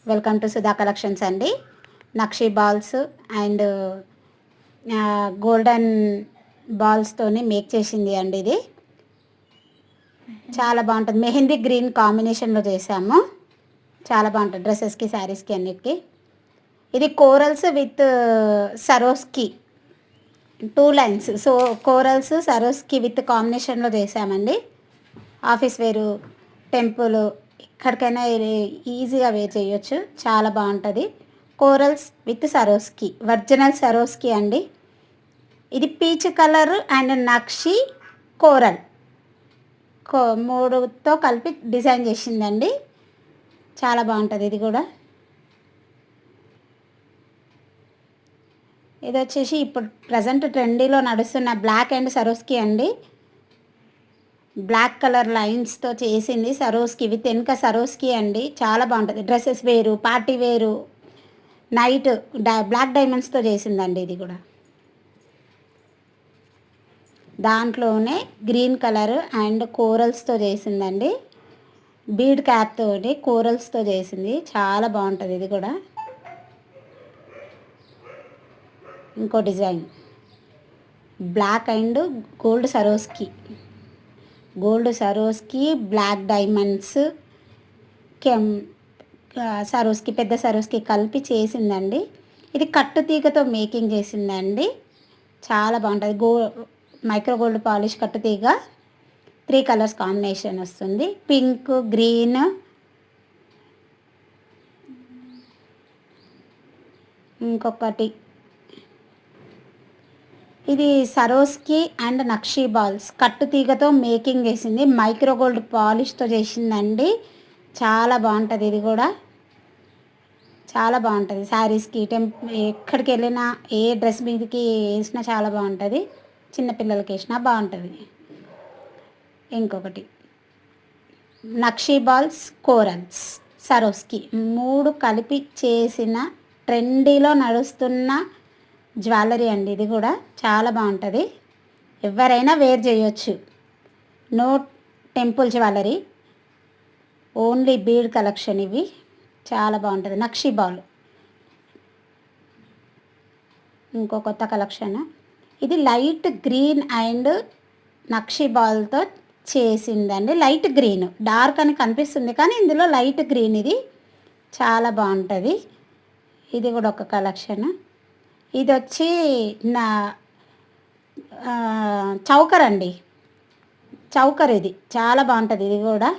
Welcome to Sudha collections అండి. నక్షి balls and golden బాల్స్తోని make చేసింది అండి. ఇది చాలా బాగుంటుంది. మెహందీ గ్రీన్ కాంబినేషన్లో చేసాము. చాలా బాగుంటుంది డ్రెస్సెస్కి, శారీస్కి అన్నిటికీ. ఇది corals with సరోస్కి 2 lines. So corals సరోస్కి with కాంబినేషన్లో చేసామండి. ఆఫీస్ వేరు, టెంపుల్, ఎక్కడికైనా ఈజీగా వేర్ చేయొచ్చు. చాలా బాగుంటుంది. కోరల్స్ విత్ సరోస్కి, ఒరిజినల్ సరోస్కి అండి. ఇది peach colour and nakshi coral మూడుతో కలిపి డిజైన్ చేసిందండి. చాలా బాగుంటుంది. ఇది కూడా ఇది వచ్చేసి ఇప్పుడు ప్రజెంట్ ట్రెండీలో నడుస్తున్న బ్లాక్ అండ్ సరోస్కి అండి. బ్లాక్ కలర్ లైన్స్తో చేసింది సరోస్కి విత్ వెనుక సరోస్కి అండి. చాలా బాగుంటుంది. డ్రెస్సెస్ వేరు, పార్టీ వేరు, నైట్ బ్లాక్ డైమండ్స్తో చేసిందండి. ఇది కూడా దాంట్లోనే గ్రీన్ కలర్ అండ్ కోరల్స్తో చేసిందండి. బీడ్ క్యాప్తో కోరల్స్తో చేసింది. చాలా బాగుంటుంది. ఇది కూడా ఇంకో design black and gold Swarovski black diamonds Swarovski, పెద్ద సరోస్కి కలిపి చేసిందండి. ఇది కట్టు తీగతో మేకింగ్ చేసిందండి. చాలా బాగుంటుంది. మైక్రో గోల్డ్ పాలిష్ కట్టు తీగ 3 కలర్స్ కాంబినేషన్ వస్తుంది. పింక్, గ్రీన్, ఇంకొకటి ఇది సరోస్కి అండ్ నక్షి బాల్స్ కట్టు తీగతో మేకింగ్ చేసింది. మైక్రో గోల్డ్ పాలిష్తో చేసిందండి. చాలా బాగుంటుంది. ఇది కూడా చాలా బాగుంటుంది. శారీస్కి, ఎక్కడికి వెళ్ళినా, ఏ డ్రెస్ మీదకి వేసినా చాలా బాగుంటుంది. చిన్నపిల్లలకి వేసినా బాగుంటుంది. ఇంకొకటి నక్షి బాల్స్, కోరల్స్, సరోస్కి 3 కలిపి చేసిన ట్రెండీలో నడుస్తున్న జ్యువెలరీ అండి. ఇది కూడా చాలా బాగుంటుంది. ఎవరైనా వేర్ చేయొచ్చు. No temple jewellery, only bead collection. ఇవి చాలా బాగుంటుంది. నక్షి బాల్ ఇంకో కొత్త కలెక్షన్. ఇది లైట్ గ్రీన్ అండ్ నక్షి బాల్తో చేసిందండి. లైట్ గ్రీన్, డార్క్ అని కనిపిస్తుంది కానీ ఇందులో లైట్ గ్రీన్. ఇది చాలా బాగుంటుంది. ఇది కూడా ఒక కలెక్షన్. ఇది వచ్చి నా చౌకర్ అండి. చౌకర్ ఇది చాలా బాగుంటుంది. ఇది కూడా